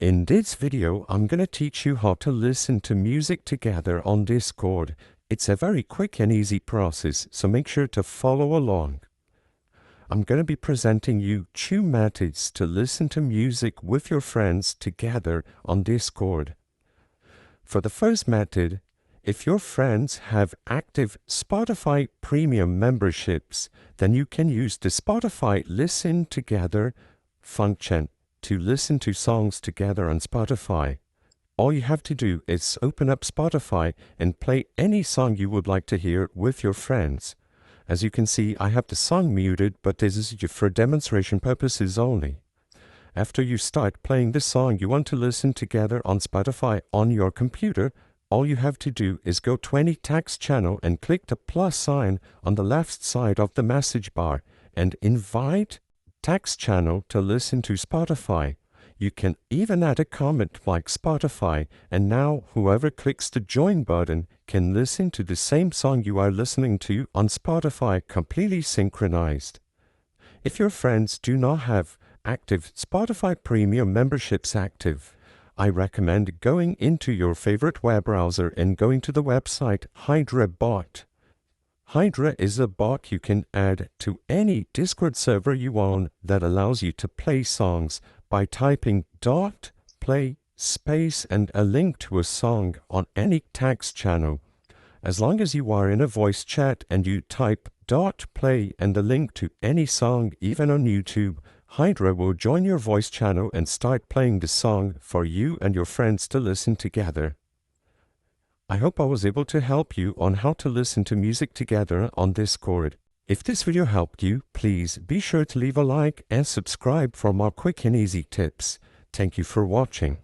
In this video, I'm going to teach you how to listen to music together on Discord. It's a very quick and easy process, so make sure to follow along. I'm going to be presenting you two methods to listen to music with your friends together on Discord. For the first method, if your friends have active Spotify Premium memberships, then you can use the Spotify Listen Together function to listen to songs together on Spotify. All you have to do is open up Spotify and play any song you would like to hear with your friends. As you can see, I have the song muted, but this is for demonstration purposes only. After you start playing the song you want to listen together on Spotify on your computer, all you have to do is go to any text channel and click the plus sign on the left side of the message bar and invite text channel to listen to Spotify. You can even add a comment like Spotify, and now whoever clicks the join button can listen to the same song you are listening to on Spotify completely synchronized. If your friends do not have active Spotify Premium memberships active, I recommend going into your favorite web browser and going to the website HydraBot. Hydra is a bot you can add to any Discord server you own that allows you to play songs by typing .play space and a link to a song on any text channel. As long as you are in a voice chat and you type .play and a link to any song, even on YouTube, Hydra will join your voice channel and start playing the song for you and your friends to listen together. I hope I was able to help you on how to listen to music together on Discord. If this video helped you, please be sure to leave a like and subscribe for more quick and easy tips. Thank you for watching.